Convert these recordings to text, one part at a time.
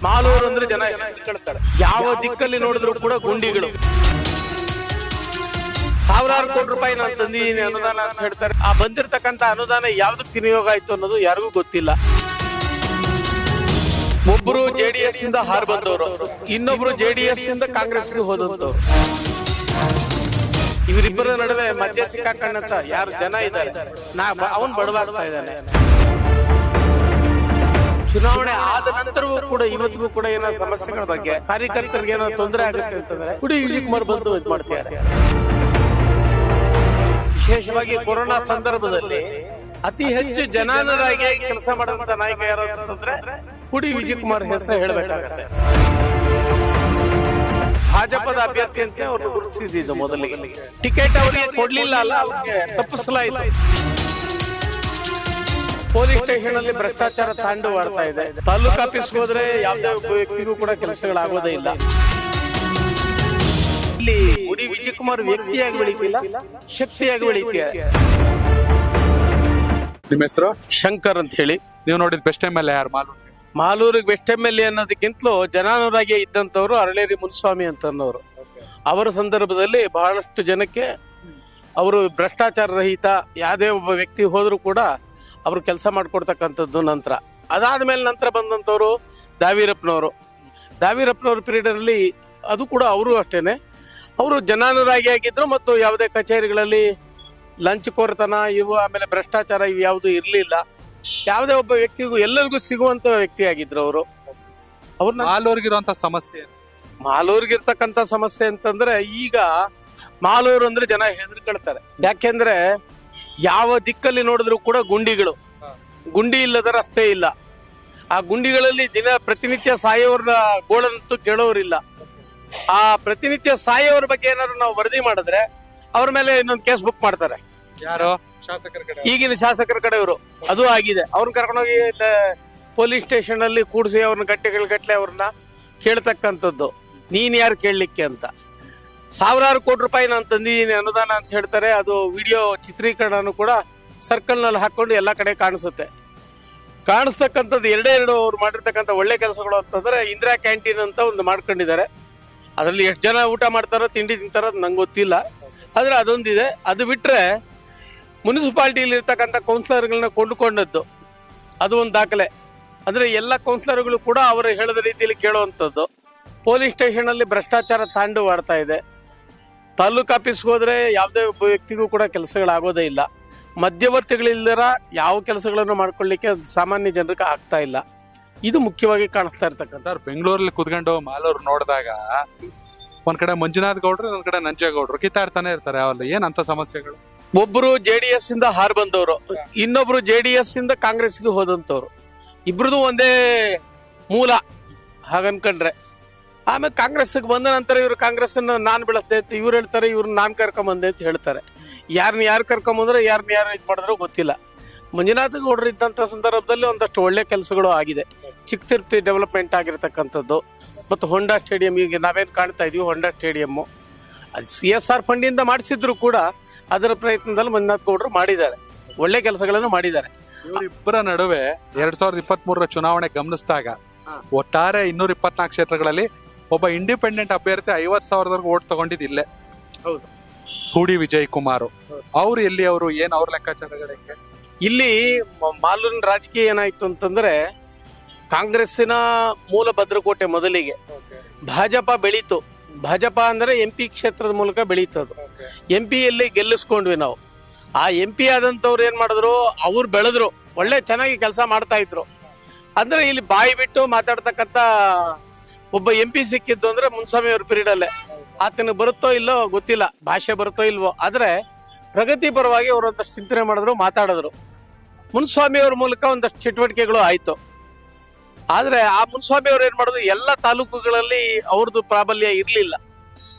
ಮಾಲೂರು ಅಂದ್ರೆ ಜನ ಹೆದರ್ಕೊಳ್ತಾರೆ. ಯಾವ ದಿಕ್ಕಲ್ಲಿ ನೋಡಿದ್ರು ಕೂಡ ಗುಂಡಿಗಳು. ಸಾವಿರಾರು ಕೋಟಿ ರೂಪಾಯಿ ನಾನು ತಂದಿದ್ದೀನಿ ಅನುದಾನ ಅಂತ ಹೇಳ್ತಾರೆ. ಆ ಬಂದಿರತಕ್ಕಂತ ಅನುದಾನ ಯಾವ್ದಕ್ಕೆ ವಿನಿಯೋಗ ಆಯ್ತು ಅನ್ನೋದು ಯಾರಿಗೂ ಗೊತ್ತಿಲ್ಲ. ಒಬ್ರು ಜೆಡಿಎಸ್ ಇಂದ ಹಾರ್ ಬಂದವರು, ಇನ್ನೊಬ್ರು ಜೆಡಿಎಸ್ ಇಂದ ಕಾಂಗ್ರೆಸ್ಗೆ ಹೋದಂತವ್ರು. ಇವರಿಬ್ಬರ ನಡುವೆ ಮಧ್ಯ ಸಿಕ್ಕಾಕೊಂಡಂತ ಯಾರು ಜನ ಇದ್ದಾರೆ, ಅವನ್ ಬಡವಾಗ್ತಾ ಇದ್ದಾನೆ. ಚುನಾವಣೆ ಆದ ನಂತರವೂ ಕೂಡ ಇವತ್ತಿಗೂ ಕೂಡ ಏನೋ ಸಮಸ್ಯೆಗಳ ಬಗ್ಗೆ ಕಾರ್ಯಕರ್ತರಿಗೆ ಏನೋ ತೊಂದರೆ ಆಗುತ್ತೆ ಅಂತಂದ್ರೆ ಕುಡಿ ವಿಜಯಕುಮಾರ್ ಬಂದು ಇದು ಮಾಡ್ತಿದ್ದಾರೆ. ವಿಶೇಷವಾಗಿ ಕೊರೋನಾ ಸಂದರ್ಭದಲ್ಲಿ ಅತಿ ಹೆಚ್ಚು ಜನಾನುರಾಗಿ ಕೆಲಸ ಮಾಡಿದಂತ ನಾಯಕ ಯಾರು ಅಂತಂದ್ರೆ ಕುಡಿ ವಿಜಯಕುಮಾರ್ ಹೆಸರು ಹೇಳಬೇಕಾಗತ್ತೆ. ಭಾಜಪದ ಅಭ್ಯರ್ಥಿ ಅಂತ ಅವ್ರನ್ನ ಗುರುತಿಸಿದ್ದು ಮೊದಲಿಗೆ. ಟಿಕೆಟ್ ಅವರಿಗೆ ಕೊಡ್ಲಿಲ್ಲ ಅಲ್ಲ, ಅವ್ರಿಗೆ ತಪ್ಪಿಸಲಾಯಿತು. ಪೊಲೀಸ್ ಸ್ಟೇಷನ್ ಅಲ್ಲಿ ಭ್ರಷ್ಟಾಚಾರ ತಾಂಡವಾಡ್ತಾ ಇದೆ. ತಾಲೂಕು ಆಫೀಸ್ಗೆ ಹೋದ್ರೆ ಯಾವುದೇ ಒಬ್ಬ ವ್ಯಕ್ತಿಗೂ ಕೂಡ ಕೆಲಸಗಳಾಗೋದೇ ಇಲ್ಲ. ಇಲ್ಲಿ ಕುಡಿ ವಿಜಯಕುಮಾರ್ ವ್ಯಕ್ತಿಯಾಗಿ ಬೆಳೀತಿಲ್ಲ, ಶಕ್ತಿಯಾಗಿ ಬೆಳೀತಿದೆ. ನಿಮ್ಮ ಹೆಸರು? ಶಂಕರ್ ಅಂತ ಹೇಳಿ. ನೀವು ನೋಡಿದ ಬೆಸ್ಟ್ MLA ಯಾರು ಮಾಲೂರು? ಮಾಲೂರಿಗೆ ಬೆಸ್ಟ್ MLA ಅನ್ನೋದಕ್ಕಿಂತಲೂ ಜನಾನುರಾಗಿ ಇದ್ದಂಥವ್ರು ಅರಳೇರಿ ಮುನಿಸ್ವಾಮಿ ಅಂತನ್ನೋರು. ಅವರ ಸಂದರ್ಭದಲ್ಲಿ ಬಹಳಷ್ಟು ಜನಕ್ಕೆ ಅವರು ಭ್ರಷ್ಟಾಚಾರ ರಹಿತ ಯಾವುದೇ ಒಬ್ಬ ವ್ಯಕ್ತಿ ಹೋದ್ರು ಕೂಡ ಅವರು ಕೆಲಸ ಮಾಡಿಕೊಡ್ತಕ್ಕಂಥದ್ದು. ನಂತರ ಬಂದಂಥವ್ರು ದಾವೀರಪ್ಪನವ್ರ ಪೀರಿಯಡಲ್ಲಿ ಅದು ಕೂಡ ಅವರು ಅಷ್ಟೇನೆ. ಅವರು ಜನಾನುರಾಗಿ ಆಗಿದ್ರು ಮತ್ತು ಯಾವುದೇ ಕಚೇರಿಗಳಲ್ಲಿ ಲಂಚಕೋರತನ ಇವು ಆಮೇಲೆ ಭ್ರಷ್ಟಾಚಾರ ಇವು ಯಾವುದು ಇರಲಿಲ್ಲ. ಯಾವುದೇ ಒಬ್ಬ ವ್ಯಕ್ತಿಗೂ ಎಲ್ಲರಿಗೂ ಸಿಗುವಂತ ವ್ಯಕ್ತಿ ಆಗಿದ್ರು ಅವರು. ಅವ್ರನ್ನ ಮಾಲೂರಿಗಿರುವಂತ ಸಮಸ್ಯೆ, ಮಾಲೂರಿಗಿರ್ತಕ್ಕಂಥ ಸಮಸ್ಯೆ ಅಂತಂದ್ರೆ ಈಗ ಮಾಲೂರು ಅಂದ್ರೆ ಜನ ಹೆದರ್ಕೊಳ್ತಾರೆ. ಯಾಕೆಂದ್ರೆ ಯಾವ ದಿಕ್ಕಲ್ಲಿ ನೋಡಿದ್ರು ಕೂಡ ಗುಂಡಿ ಇಲ್ಲದ ರಸ್ತೆ ಇಲ್ಲ. ಆ ಗುಂಡಿಗಳಲ್ಲಿ ಪ್ರತಿನಿತ್ಯ ಸಾಯೋರ ಗೋಳಂತೂ ಕೇಳೋರಿಲ್ಲ. ಆ ಪ್ರತಿನಿತ್ಯ ಸಾಯೋರ ಬಗ್ಗೆ ಏನಾದ್ರು ನಾವು ವರದಿ ಮಾಡಿದ್ರೆ ಅವ್ರ ಮೇಲೆ ಇನ್ನೊಂದು ಕೇಸ್ ಬುಕ್ ಮಾಡ್ತಾರೆ. ಯಾರು? ಶಾಸಕರ ಕಡೆ, ಈಗಿನ ಶಾಸಕರ ಕಡೆಯವರು. ಅದು ಆಗಿದೆ. ಅವ್ರನ್ನ ಕರ್ಕೊಂಡೋಗಿ ಪೊಲೀಸ್ ಸ್ಟೇಷನ್ ಅಲ್ಲಿ ಕೂಡಿಸಿ ಅವ್ರನ್ನ ಗಟ್ಟೆ ಅವ್ರನ್ನ ಕೇಳ್ತಕ್ಕಂಥದ್ದು. ನೀನ್ ಯಾರು ಕೇಳಲಿಕ್ಕೆ ಅಂತ. ಸಾವಿರಾರು ಕೋಟಿ ರೂಪಾಯಿ ನಾನು ತಂದಿದ್ದೀನಿ ಅನುದಾನ ಅಂತ ಹೇಳ್ತಾರೆ. ಅದು ವಿಡಿಯೋ ಚಿತ್ರೀಕರಣನು ಕೂಡ ಸರ್ಕಲ್ ನಲ್ಲಿ ಹಾಕೊಂಡು ಎಲ್ಲ ಕಡೆ ಕಾಣಿಸ್ತಕ್ಕಂಥದ್ದು. ಎರಡು ಅವ್ರು ಮಾಡಿರ್ತಕ್ಕಂಥ ಒಳ್ಳೆ ಕೆಲಸಗಳು ಅಂತಂದ್ರೆ ಇಂದಿರಾ ಕ್ಯಾಂಟೀನ್ ಅಂತ ಒಂದು ಮಾಡ್ಕೊಂಡಿದ್ದಾರೆ. ಅದರಲ್ಲಿ ಎಷ್ಟು ಜನ ಊಟ ಮಾಡ್ತಾರೋ ತಿಂಡಿ ತಿಂತಾರೋ ನಂಗೆ ಗೊತ್ತಿಲ್ಲ. ಆದ್ರೆ ಅದೊಂದಿದೆ. ಅದು ಬಿಟ್ರೆ ಮುನ್ಸಿಪಾಲಿಟಿಯಲ್ಲಿ ಇರ್ತಕ್ಕಂಥ ಕೌನ್ಸಿಲರ್ಗಳನ್ನ ಕೊಂಡುಕೊಂಡದ್ದು ಅದು ಒಂದು ದಾಖಲೆ. ಅಂದ್ರೆ ಎಲ್ಲ ಕೌನ್ಸಿಲರ್ಗಳು ಕೂಡ ಅವರು ಹೇಳಿದ ರೀತಿಯಲ್ಲಿ ಕೇಳುವಂಥದ್ದು. ಪೊಲೀಸ್ ಸ್ಟೇಷನ್ ಅಲ್ಲಿ ಭ್ರಷ್ಟಾಚಾರ ತಾಂಡವಾಡ್ತಾ ಇದೆ. ತಾಲೂಕು ಆಫೀಸ್ಗೆ ಹೋದ್ರೆ ಯಾವುದೇ ಒಬ್ಬ ವ್ಯಕ್ತಿಗೂ ಕೂಡ ಕೆಲಸಗಳಾಗೋದೇ ಇಲ್ಲ. ಮಧ್ಯವರ್ತಿಗಳಿಲ್ಲರ ಯಾವ ಕೆಲಸಗಳನ್ನು ಮಾಡ್ಕೊಳ್ಳಿಕ್ಕೆ ಸಾಮಾನ್ಯ ಜನರಿಗೆ ಆಗ್ತಾ ಇಲ್ಲ. ಇದು ಮುಖ್ಯವಾಗಿ ಕಾಣಿಸ್ತಾ ಇರ್ತಕ್ಕಂಥ. ಸರ್, ಬೆಂಗಳೂರಲ್ಲಿ ಕುತ್ಕೊಂಡು ಮಾಲೂರು ನೋಡಿದಾಗ ಒಂದ್ ಕಡೆ ಮಂಜುನಾಥ್ ಗೌಡ್ರು, ಒಂದ್ ಕಡೆ ನಂಜೇಗೌಡರು ಕಿತ್ತಾಡ್ತಾನೆ ಇರ್ತಾರೆ. ಅವಲ್ಲ ಏನಂತ ಸಮಸ್ಯೆಗಳು? ಒಬ್ರು ಜೆಡಿಎಸ್ ಇಂದ ಹಾರ್ ಬಂದವರು, ಇನ್ನೊಬ್ರು ಜೆಡಿಎಸ್ ಇಂದ ಕಾಂಗ್ರೆಸ್ಗೆ ಹೋದಂತವ್ರು. ಇಬ್ರದು ಒಂದೇ ಮೂಲ ಹಾಗನ್ಕೊಂಡ್ರೆ. ಆಮೇಲೆ ಕಾಂಗ್ರೆಸ್ಗೆ ಬಂದ ನಂತರ ಇವ್ರು ಕಾಂಗ್ರೆಸ್ ನಾನ್ ಬೆಳೆಸ್ತೆ ಅಂತ ಇವ್ರು ಹೇಳ್ತಾರೆ, ಇವ್ರನ್ನ ನಾನ್ ಕರ್ಕೊಂಬಂದೆ ಅಂತ ಹೇಳ್ತಾರೆ. ಯಾರು ಕರ್ಕೊಂಬಂದ್ರೆ ಯಾರು ಇದು ಮಾಡಿದ್ರು ಗೊತ್ತಿಲ್ಲ. ಮಂಜುನಾಥ ಗೌಡರು ಇದ್ದಂಥ ಸಂದರ್ಭದಲ್ಲಿ ಒಂದಷ್ಟು ಒಳ್ಳೆ ಕೆಲಸಗಳು ಆಗಿದೆ. ಚಿಕ್ಕ ತಿರುಪತಿ ಡೆವಲಪ್ಮೆಂಟ್ ಆಗಿರ್ತಕ್ಕಂಥದ್ದು ಮತ್ತು ಹೊಂಡಾ ಸ್ಟೇಡಿಯಂ, ಈಗ ನಾವೇನು ಕಾಣ್ತಾ ಇದೀವಿ ಹೊಂಡಾ ಸ್ಟೇಡಿಯಮ್ಮು, ಅದು CSR ಫಂಡಿಂದ ಮಾಡಿಸಿದ್ರು ಕೂಡ ಅದರ ಪ್ರಯತ್ನದಲ್ಲಿ ಮಂಜುನಾಥ ಗೌಡರು ಮಾಡಿದ್ದಾರೆ, ಒಳ್ಳೆ ಕೆಲಸಗಳನ್ನು ಮಾಡಿದ್ದಾರೆ. ಇವರಿಬ್ಬರ ನಡುವೆ 2023 ಚುನಾವಣೆ ಗಮನಿಸಿದಾಗ ಒಟ್ಟಾರೆ 224 ಕ್ಷೇತ್ರಗಳಲ್ಲಿ ಒಬ್ಬ ಇಂಡಿಪೆಂಡೆಂಟ್ ಅಭ್ಯರ್ಥಿ 50,000 ಓಟ್ ತಗೊಂಡಿದ್ದಿಲ್ಲೇ. ಹೌದು, ಕುಡಿ ವಿಜಯಕುಮಾರ್. ಅವ್ರು ಎಲ್ಲಿ, ಅವರು ಏನ್ ಅವ್ರ ಲೆಕ್ಕಾಚಾರಗಳಿಗೆ? ಇಲ್ಲಿ ಮಾಲೂರಿನ ರಾಜಕೀಯ ಏನಾಯ್ತು ಅಂತಂದ್ರೆ ಕಾಂಗ್ರೆಸ್ಸಿನ ಮೂಲ ಭದ್ರಕೋಟೆ ಮೊದಲಿಗೆ. ಭಾಜಪ ಬೆಳೀತು. ಭಾಜಪ ಅಂದ್ರೆ MP ಕ್ಷೇತ್ರದ ಮೂಲಕ ಬೆಳೀತದು. MP ಗೆಲ್ಲಿಸ್ಕೊಂಡ್ವಿ ನಾವು. ಆ MP ಆದಂತವ್ರು ಏನ್ ಮಾಡಿದ್ರು, ಅವ್ರು ಬೆಳೆದ್ರು, ಒಳ್ಳೆ ಚೆನ್ನಾಗಿ ಕೆಲಸ ಮಾಡ್ತಾ ಇದ್ರು. ಅಂದ್ರೆ ಇಲ್ಲಿ ಬಾಯಿ ಬಿಟ್ಟು ಮಾತಾಡ್ತಕ್ಕಂಥ ಒಬ್ಬ MP ಸಿಕ್ಕಿದ್ದು ಅಂದ್ರೆ ಮುನ್ಸ್ವಾಮಿ ಅವ್ರ ಪೀರಿಯಡ್ ಅಲ್ಲೇ. ಆತನಿಗೆ ಬರುತ್ತೋ ಇಲ್ಲೋ ಗೊತ್ತಿಲ್ಲ, ಭಾಷೆ ಬರುತ್ತೋ ಇಲ್ವೋ, ಆದ್ರೆ ಪ್ರಗತಿ ಪರವಾಗಿ ಅವರು ಒಂದಷ್ಟು ಚಿಂತನೆ ಮಾಡಿದ್ರು, ಮಾತಾಡಿದ್ರು. ಮುನ್ಸ್ವಾಮಿ ಅವ್ರ ಮೂಲಕ ಒಂದಷ್ಟು ಚಟುವಟಿಕೆಗಳು ಆಯ್ತು. ಆದ್ರೆ ಆ ಮುನ್ಸ್ವಾಮಿ ಅವ್ರು ಏನ್ ಮಾಡಿದ್ರು, ಎಲ್ಲ ತಾಲೂಕುಗಳಲ್ಲಿ ಅವ್ರದ್ದು ಪ್ರಾಬಲ್ಯ ಇರ್ಲಿಲ್ಲ.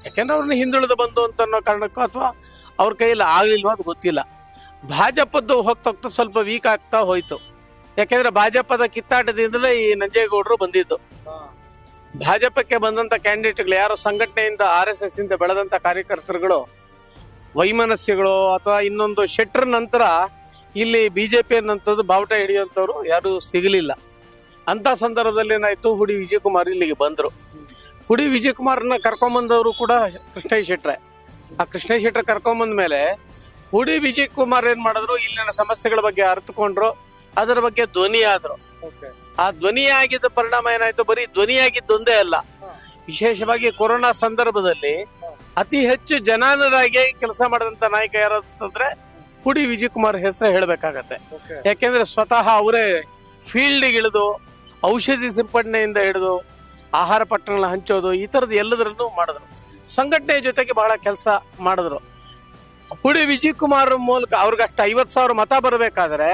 ಯಾಕೆಂದ್ರೆ ಅವ್ರನ್ನ ಹಿಂದುಳಿದು ಬಂದು ಅಂತ ಅನ್ನೋ ಕಾರಣಕ್ಕೂ ಅಥವಾ ಅವ್ರ ಕೈಯಲ್ಲಿ ಆಗ್ಲಿಲ್ವೋ ಅದು ಗೊತ್ತಿಲ್ಲ. ಭಾಜಪದ್ದು ಹೋಗ್ತಾ ಸ್ವಲ್ಪ ವೀಕ್ ಆಗ್ತಾ ಹೋಯ್ತು. ಯಾಕೆಂದ್ರೆ ಭಾಜಪದ ಕಿತ್ತಾಟದಿಂದಲೇ ಈ ನಂಜೇಗೌಡರು ಬಂದಿದ್ದು. ಭಾಜಪಕ್ಕೆ ಬಂದಂತ ಕ್ಯಾಂಡಿಡೇಟ್ಗಳು ಯಾರು ಸಂಘಟನೆಯಿಂದ RSS ಇಂದ ಬೆಳೆದಂತ ಕಾರ್ಯಕರ್ತರುಗಳು ವೈಮನಸ್ಯಗಳು ಅಥವಾ ಇನ್ನೊಂದು ಶೆಟ್ಟರ್ ನಂತರ ಇಲ್ಲಿ BJP ಅನ್ನಂಥದ್ದು ಬಾವುಟ ಹಿಡಿಯುವಂಥವ್ರು ಯಾರು ಸಿಗಲಿಲ್ಲ. ಅಂತ ಸಂದರ್ಭದಲ್ಲಿ ಏನಾಯ್ತು, ಹುಡಿ ವಿಜಯಕುಮಾರ್ ಇಲ್ಲಿಗೆ ಬಂದ್ರು. ಹುಡಿ ವಿಜಯಕುಮಾರ್ನ ಕರ್ಕೊಂಬಂದವರು ಕೂಡ ಕೃಷ್ಣಯ್ಯ ಶೆಟ್ರೆ. ಆ ಕೃಷ್ಣಯ್ಯ ಶೆಟ್ರೆ ಕರ್ಕೊಂಬಂದ ಮೇಲೆ ಹುಡಿ ವಿಜಯಕುಮಾರ್ ಏನ್ ಮಾಡಿದ್ರು, ಇಲ್ಲಿನ ಸಮಸ್ಯೆಗಳ ಬಗ್ಗೆ ಅರ್ಥಕೊಂಡ್ರು, ಅದರ ಬಗ್ಗೆ ಧ್ವನಿ ಆದ್ರು. ಆ ಧ್ವನಿ ಆಗಿದ್ದ ಪರಿಣಾಮ ಏನಾಯ್ತು, ಬರೀ ಧ್ವನಿ ಆಗಿದ್ದೊಂದೇ ಅಲ್ಲ, ವಿಶೇಷವಾಗಿ ಕೊರೋನಾ ಸಂದರ್ಭದಲ್ಲಿ ಅತಿ ಹೆಚ್ಚು ಜನಾನುರಾಗಿ ಕೆಲಸ ಮಾಡಿದಂತ ನಾಯಕ ಯಾರು ಅಂತಂದ್ರೆ ಹುಡಿ ವಿಜಯಕುಮಾರ್ ಹೆಸರು ಹೇಳ್ಬೇಕಾಗತ್ತೆ. ಯಾಕೆಂದ್ರೆ ಸ್ವತಃ ಅವರೇ ಫೀಲ್ಡ್ಗೆ ಇಳಿದು ಔಷಧಿ ಸಿಂಪಡಣೆಯಿಂದ ಹಿಡಿದು ಆಹಾರ ಪಟ್ಟಣಗಳನ್ನ ಹಂಚೋದು, ಈ ತರದ್ ಎಲ್ಲದರಲ್ಲೂ ಮಾಡಿದ್ರು. ಸಂಘಟನೆ ಜೊತೆಗೆ ಬಹಳ ಕೆಲಸ ಮಾಡಿದ್ರು. ಹುಡಿ ವಿಜಯಕುಮಾರ್ ಮೂಲಕ ಅವ್ರಿಗೆ ಅಷ್ಟು 50,000 ಮತ ಬರಬೇಕಾದ್ರೆ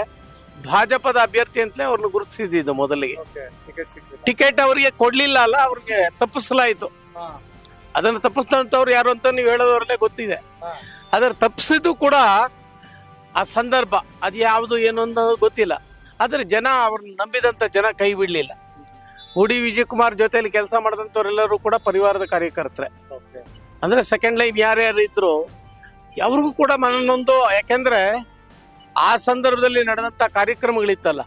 ಭಾಜಪದ ಅಭ್ಯರ್ಥಿ ಅಂತಲೇ ಅವ್ರನ್ನ ಗುರುತಿಸಿದ್ದು. ಮೊದಲಿಗೆ ಟಿಕೆಟ್ ಅವರಿಗೆ ಕೊಡ್ಲಿಲ್ಲ ಅಲ್ಲ, ಅವ್ರಿಗೆ ತಪ್ಪಿಸಲಾಯಿತು. ಅದನ್ನು ತಪ್ಪಿಸ್ತಂತವ್ರು ಯಾರು ಅಂತ ನೀವು ಹೇಳೋದ್ರಲ್ಲೇ ಗೊತ್ತಿದೆ. ಅದರ ತಪ್ಪಿಸಿದ್ದು ಕೂಡ ಆ ಸಂದರ್ಭ ಅದು ಯಾವುದು ಏನು ಅಂತ ಗೊತ್ತಿಲ್ಲ. ಆದ್ರೆ ಜನ ಅವ್ರನ್ನ ನಂಬಿದಂತ ಜನ ಕೈ ಬಿಡ್ಲಿಲ್ಲ. ಹುಡಿ ವಿಜಯಕುಮಾರ್ ಜೊತೆಲಿ ಕೆಲಸ ಮಾಡಿದಂಥವ್ರೆಲ್ಲರೂ ಕೂಡ ಪರಿವಾರದ ಕಾರ್ಯಕರ್ತರೆ. ಅಂದ್ರೆ ಸೆಕೆಂಡ್ ಲೈನ್ ಯಾರ್ಯಾರು ಇದ್ರು ಅವ್ರಿಗೂ ಕೂಡ ಮನನೊಂದು. ಯಾಕೆಂದ್ರೆ ಆ ಸಂದರ್ಭದಲ್ಲಿ ನಡೆದಂತ ಕಾರ್ಯಕ್ರಮಗಳಿತ್ತಲ್ಲ,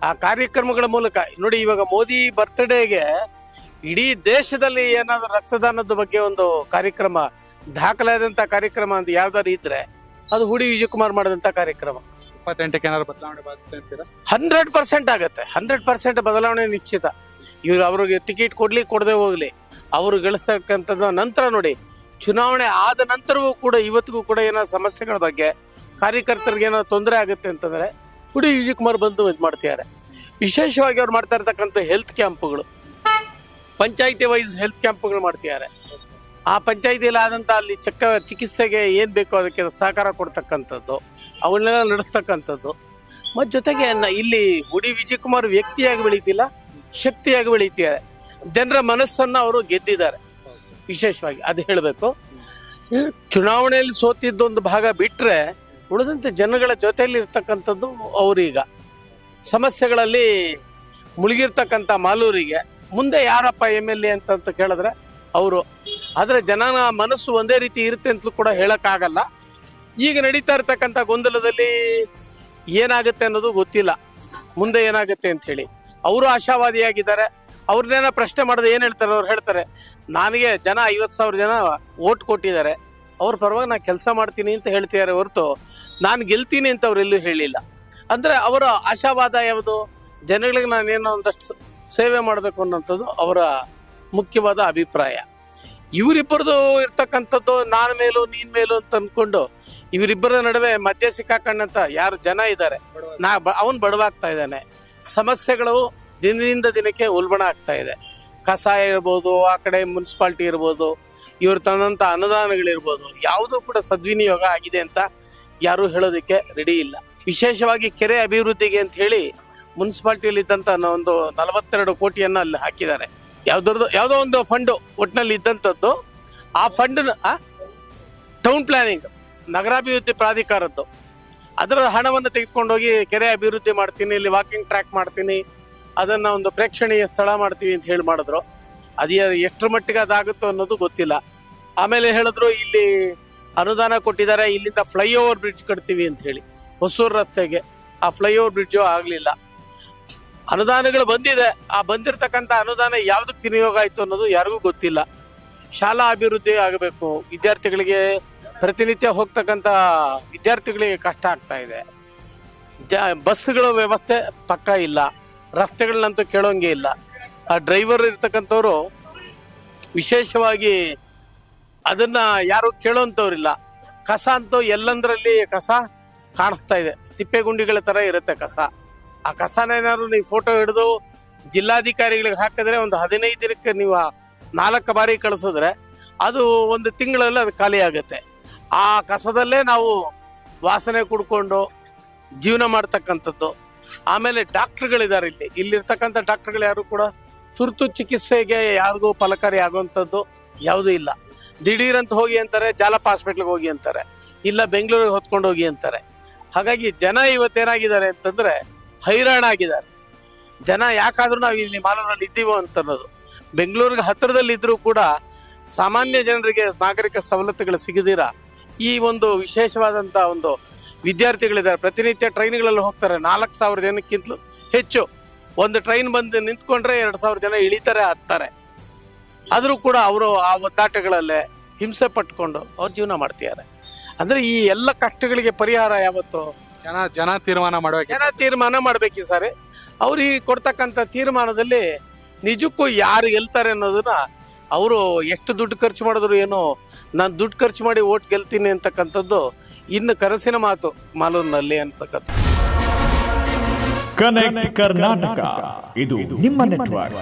ಆ ಕಾರ್ಯಕ್ರಮಗಳ ಮೂಲಕ ನೋಡಿ, ಇವಾಗ ಮೋದಿ ಬರ್ತ್ಡೇಗೆ ಇಡೀ ದೇಶದಲ್ಲಿ ಏನಾದ್ರು ರಕ್ತದಾನದ ಬಗ್ಗೆ ಒಂದು ಕಾರ್ಯಕ್ರಮ, ದಾಖಲಾದಂತ ಕಾರ್ಯಕ್ರಮ ಅಂತ ಯಾವ್ದಾದ್ರು ಇದ್ರೆ ಅದು ಹುಡಿ ವಿಜಯಕುಮಾರ್ ಮಾಡಿದಂತ ಕಾರ್ಯಕ್ರಮ. 28ಕ್ಕೆ ಏನಾದ್ರು ಬದಲಾವಣೆ ಬರುತ್ತೆ ಅಂತೀರಾ? 100% ಆಗತ್ತೆ. 100% ಬದಲಾವಣೆ ನಿಶ್ಚಿತ. ಇವಾಗ ಅವ್ರಿಗೆ ಟಿಕೆಟ್ ಕೊಡ್ಲಿ ಕೊಡದೆ ಹೋಗ್ಲಿ, ಅವರು ಗಳಿಸ್ತಕ್ಕಂಥದ್ದು. ನಂತರ ನೋಡಿ, ಚುನಾವಣೆ ಆದ ನಂತರವೂ ಕೂಡ ಇವತ್ತಿಗೂ ಕೂಡ ಏನೋ ಸಮಸ್ಯೆಗಳ ಬಗ್ಗೆ ಕಾರ್ಯಕರ್ತರಿಗೆ ಏನೋ ತೊಂದರೆ ಆಗುತ್ತೆ ಅಂತಂದ್ರೆ ಹುಡಿ ವಿಜಯಕುಮಾರ್ ಬಂದು ಇದು ಮಾಡ್ತಿದ್ದಾರೆ. ವಿಶೇಷವಾಗಿ ಅವ್ರು ಮಾಡ್ತಾ ಇರ್ತಕ್ಕಂಥ ಹೆಲ್ತ್ ಕ್ಯಾಂಪ್ಗಳು, ಪಂಚಾಯಿತಿ ವೈಸ್ ಹೆಲ್ತ್ ಕ್ಯಾಂಪ್ಗಳು ಮಾಡ್ತಿದ್ದಾರೆ. ಆ ಪಂಚಾಯಿತಿಯಲ್ಲಿ ಆದಂತ ಅಲ್ಲಿ ಚಿಕಿತ್ಸೆಗೆ ಏನ್ ಬೇಕೋ ಅದಕ್ಕೆ ಸಹಕಾರ ಕೊಡ್ತಕ್ಕಂಥದ್ದು, ಅವನ್ನೆಲ್ಲ ನಡೆಸ್ತಕ್ಕಂಥದ್ದು. ಮತ್ ಜೊತೆಗೆ ಇಲ್ಲಿ ಹುಡಿ ವಿಜಯಕುಮಾರ್ ವ್ಯಕ್ತಿಯಾಗಿ ಬೆಳೀತಿಲ್ಲ, ಶಕ್ತಿಯಾಗಿ ಬೆಳೀತಿದ್ದಾರೆ. ಜನರ ಮನಸ್ಸನ್ನ ಅವರು ಗೆದ್ದಿದ್ದಾರೆ. ವಿಶೇಷವಾಗಿ ಅದು ಹೇಳಬೇಕು. ಚುನಾವಣೆಯಲ್ಲಿ ಸೋತಿದ್ದೊಂದು ಭಾಗ ಬಿಟ್ರೆ ಉಳಿದಂತೆ ಜನಗಳ ಜೊತೆಯಲ್ಲಿ ಇರ್ತಕ್ಕಂಥದ್ದು ಅವರೀಗ ಸಮಸ್ಯೆಗಳಲ್ಲಿ ಮುಳುಗಿರ್ತಕ್ಕಂಥ ಮಾಲೂರಿಗೆ ಮುಂದೆ ಯಾರಪ್ಪ MLA ಅಂತ ಕೇಳಿದ್ರೆ ಅವರು. ಆದ್ರೆ ಜನನ ಮನಸ್ಸು ಒಂದೇ ರೀತಿ ಇರುತ್ತೆ ಅಂತಲೂ ಕೂಡ ಹೇಳಕ್ಕಾಗಲ್ಲ. ಈಗ ನಡೀತಾ ಇರ್ತಕ್ಕಂಥ ಗೊಂದಲದಲ್ಲಿ ಏನಾಗುತ್ತೆ ಅನ್ನೋದು ಗೊತ್ತಿಲ್ಲ, ಮುಂದೆ ಏನಾಗುತ್ತೆ ಅಂತ ಹೇಳಿ. ಅವರು ಆಶಾವಾದಿಯಾಗಿದ್ದಾರೆ. ಅವ್ರನ್ನೇನ ಪ್ರಶ್ನೆ ಮಾಡಿದ್ರೆ ಏನ್ ಹೇಳ್ತಾರೆ, ಅವ್ರು ಹೇಳ್ತಾರೆ ನನಗೆ ಜನ 50,000 ಜನ ಓಟ್ ಕೊಟ್ಟಿದ್ದಾರೆ, ಅವ್ರ ಪರವಾಗಿ ನಾನು ಕೆಲಸ ಮಾಡ್ತೀನಿ ಅಂತ ಹೇಳ್ತಿದ್ದಾರೆ ಹೊರತು ನಾನು ಗೆಲ್ತೀನಿ ಅಂತ ಅವರೆಲ್ಲೂ ಹೇಳಿಲ್ಲ. ಅಂದ್ರೆ ಅವರ ಆಶಾವಾದ ಯಾವುದು, ಜನಗಳಿಗೆ ನಾನೇನೋ ಒಂದಷ್ಟು ಸೇವೆ ಮಾಡಬೇಕು ಅನ್ನೋಂಥದ್ದು ಅವರ ಮುಖ್ಯವಾದ ಅಭಿಪ್ರಾಯ. ಇವರಿಬ್ಬರದು ಇರ್ತಕ್ಕಂಥದ್ದು ನಾನು ಮೇಲೂ ನೀನ್ ಮೇಲೂ ಅಂತ ಅನ್ಕೊಂಡು ಇವರಿಬ್ಬರ ನಡುವೆ ಮಧ್ಯೆ ಸಿಕ್ಕಾಕೊಂಡಂತ ಯಾರು ಜನ ಇದ್ದಾರೆ, ಅವನ್ ಬಡವಾಗ್ತಾ ಇದ್ದಾನೆ. ಸಮಸ್ಯೆಗಳು ದಿನದಿಂದ ದಿನಕ್ಕೆ ಉಲ್ಬಣ ಆಗ್ತಾ ಇದೆ. ಕಸ ಇರ್ಬೋದು, ಆ ಕಡೆ ಮುನ್ಸಿಪಾಲ್ಟಿ ಇರ್ಬೋದು, ಇವ್ರು ತಂದಂತ ಅನುದಾನಗಳಿರ್ಬೋದು, ಯಾವುದೂ ಕೂಡ ಸದ್ವಿನಿಯೋಗ ಆಗಿದೆ ಅಂತ ಯಾರು ಹೇಳೋದಕ್ಕೆ ರೆಡಿ ಇಲ್ಲ. ವಿಶೇಷವಾಗಿ ಕೆರೆ ಅಭಿವೃದ್ಧಿಗೆ ಅಂತ ಹೇಳಿ ಮುನ್ಸಿಪಾಲ್ಟಿಯಲ್ಲಿ ಇದ್ದಂತ ಒಂದು 42 ಕೋಟಿಯನ್ನ ಅಲ್ಲಿ ಹಾಕಿದ್ದಾರೆ. ಯಾವುದೋ ಒಂದು ಫಂಡ್ ಒಟ್ಟಿನಲ್ಲಿ ಇದ್ದಂಥದ್ದು. ಆ ಫಂಡ್ ಟೌನ್ ಪ್ಲಾನಿಂಗ್, ನಗರಾಭಿವೃದ್ಧಿ ಪ್ರಾಧಿಕಾರದ್ದು, ಅದರ ಹಣವನ್ನು ತೆಗೆದುಕೊಂಡೋಗಿ ಕೆರೆ ಅಭಿವೃದ್ಧಿ ಮಾಡ್ತೀನಿ, ಇಲ್ಲಿ ವಾಕಿಂಗ್ ಟ್ರ್ಯಾಕ್ ಮಾಡ್ತೀನಿ, ಅದನ್ನ ಒಂದು ಪ್ರೇಕ್ಷಣೀಯ ಸ್ಥಳ ಮಾಡ್ತೀವಿ ಅಂತ ಹೇಳಿ ಮಾಡಿದ್ರು. ಅದೇ ಎಷ್ಟರ ಮಟ್ಟಿಗೆ ಅದಾಗುತ್ತೋ ಅನ್ನೋದು ಗೊತ್ತಿಲ್ಲ. ಆಮೇಲೆ ಹೇಳಿದ್ರು ಇಲ್ಲಿ ಅನುದಾನ ಕೊಟ್ಟಿದ್ದಾರೆ, ಇಲ್ಲಿಂದ ಫ್ಲೈಓವರ್ ಬ್ರಿಡ್ಜ್ ಕಟ್ತೀವಿ ಅಂತ ಹೇಳಿ ಹೊಸೂರು ರಸ್ತೆಗೆ. ಆ ಫ್ಲೈಓವರ್ ಬ್ರಿಡ್ಜು ಆಗ್ಲಿಲ್ಲ. ಅನುದಾನಗಳು ಬಂದಿದೆ, ಆ ಬಂದಿರತಕ್ಕಂಥ ಅನುದಾನ ಯಾವ್ದಕ್ಕೆ ವಿನಿಯೋಗ ಆಯ್ತು ಅನ್ನೋದು ಯಾರಿಗೂ ಗೊತ್ತಿಲ್ಲ. ಶಾಲಾ ಅಭಿವೃದ್ಧಿ ಆಗಬೇಕು, ವಿದ್ಯಾರ್ಥಿಗಳಿಗೆ ಪ್ರತಿನಿತ್ಯ ಹೋಗ್ತಕ್ಕಂಥ ವಿದ್ಯಾರ್ಥಿಗಳಿಗೆ ಕಷ್ಟ ಆಗ್ತಾ ಇದೆ. ಬಸ್ಗಳ ವ್ಯವಸ್ಥೆ ಪಕ್ಕ ಇಲ್ಲ, ರಸ್ತೆಗಳನ್ನಂತೂ ಕೇಳೋಂಗೆ ಇಲ್ಲ. ಆ ಡ್ರೈವರ್ ಇರ್ತಕ್ಕಂಥವ್ರು ವಿಶೇಷವಾಗಿ ಅದನ್ನ ಯಾರು ಕೇಳೋಂಥವ್ರಿಲ್ಲ. ಕಸ ಅಂತೂ ಎಲ್ಲಂದ್ರಲ್ಲಿ ಕಸ ಕಾಣಿಸ್ತಾ ಇದೆ, ತಿಪ್ಪೆಗುಂಡಿಗಳ ತರ ಇರುತ್ತೆ ಕಸ. ಆ ಕಸನೇನಾದ್ರು ನೀವು ಫೋಟೋ ಹಿಡಿದು ಜಿಲ್ಲಾಧಿಕಾರಿಗಳಿಗೆ ಹಾಕಿದ್ರೆ ಒಂದು 15 ದಿನಕ್ಕೆ ನೀವು 4 ಬಾರಿ ಕಳಿಸಿದ್ರೆ ಅದು ಒಂದು ತಿಂಗಳಲ್ಲಿ ಅದು ಖಾಲಿ ಆಗುತ್ತೆ. ಆ ಕಸದಲ್ಲೇ ನಾವು ವಾಸನೆ ಕುಡ್ಕೊಂಡು ಜೀವನ ಮಾಡ್ತಕ್ಕಂಥದ್ದು. ಆಮೇಲೆ ಡಾಕ್ಟರ್ಗಳಿದ್ದಾರೆ, ಇಲ್ಲಿರ್ತಕ್ಕಂಥ ಡಾಕ್ಟರ್ಗಳು ಯಾರು ಕೂಡ ತುರ್ತು ಚಿಕಿತ್ಸೆಗೆ ಯಾರಿಗೂ ಫಲಕಾರಿ ಆಗುವಂಥದ್ದು ಯಾವುದೂ ಇಲ್ಲ. ದಿಢೀರಂತ ಹೋಗಿ ಅಂತಾರೆ, ಜಾಲಪ್ಪ ಹಾಸ್ಪಿಟ್ಲಿಗೆ ಹೋಗಿ ಅಂತಾರೆ, ಇಲ್ಲ ಬೆಂಗಳೂರಿಗೆ ಹೊತ್ಕೊಂಡು ಹೋಗಿ ಅಂತಾರೆ. ಹಾಗಾಗಿ ಜನ ಇವತ್ತೇನಾಗಿದ್ದಾರೆ ಅಂತಂದ್ರೆ ಹೈರಾಣ ಆಗಿದ್ದಾರೆ. ಜನ ಯಾಕಾದ್ರೂ ನಾವು ಇಲ್ಲಿ ಮಾಲೂರಲ್ಲಿ ಇದ್ದೀವೋ ಅಂತ ಅನ್ನೋದು. ಬೆಂಗಳೂರಿಗೆ ಹತ್ತಿರದಲ್ಲಿ ಇದ್ರೂ ಕೂಡ ಸಾಮಾನ್ಯ ಜನರಿಗೆ ನಾಗರಿಕ ಸವಲತ್ತುಗಳು ಸಿಗದಿರ ಈ ಒಂದು ವಿಶೇಷವಾದಂತ ಒಂದು ವಿದ್ಯಾರ್ಥಿಗಳಿದ್ದಾರೆ. ಪ್ರತಿನಿತ್ಯ ಟ್ರೈನ್ಗಳಲ್ಲಿ ಹೋಗ್ತಾರೆ, 4,000 ಜನಕ್ಕಿಂತಲೂ ಹೆಚ್ಚು ಒಂದು ಟ್ರೈನ್ ಬಂದು ನಿಂತ್ಕೊಂಡ್ರೆ 2,000 ಜನ ಇಳಿತಾರೆ ಹತ್ತಾರೆ. ಆದರೂ ಕೂಡ ಅವರು ಆ ಒದ್ದಾಟಗಳಲ್ಲೇ ಹಿಂಸೆ ಪಟ್ಕೊಂಡು ಅವ್ರು ಜೀವನ ಮಾಡ್ತಿದ್ದಾರೆ. ಅಂದ್ರೆ ಈ ಎಲ್ಲ ಕಷ್ಟಗಳಿಗೆ ಪರಿಹಾರ ಯಾವತ್ತು ಜನ ತೀರ್ಮಾನ ಮಾಡುವ ಜನ ತೀರ್ಮಾನ ಮಾಡ್ಬೇಕು ಸರ್. ಅವ್ರಿಗೆ ಕೊಡ್ತಕ್ಕಂಥ ತೀರ್ಮಾನದಲ್ಲಿ ನಿಜಕ್ಕೂ ಯಾರು ಗೆಲ್ತಾರೆ ಅನ್ನೋದನ್ನ ಅವರು ಎಷ್ಟು ದುಡ್ಡು ಖರ್ಚು ಮಾಡಿದ್ರು ಏನೋ ನಾನು ದುಡ್ಡು ಖರ್ಚು ಮಾಡಿ ಓಟ್ ಗೆಲ್ತೀನಿ ಅಂತಕ್ಕಂಥದ್ದು ಇನ್ನು ಕನಸಿನ ಮಾತು ಮಾಲೂರಿನಲ್ಲಿ ಅಂತಕ್ಕಂಥ. ಕನೆಕ್ಟ್ ಕರ್ನಾಟಕ ಇದು ನಿಮ್ಮ ನೆಟ್ವರ್ಕ್.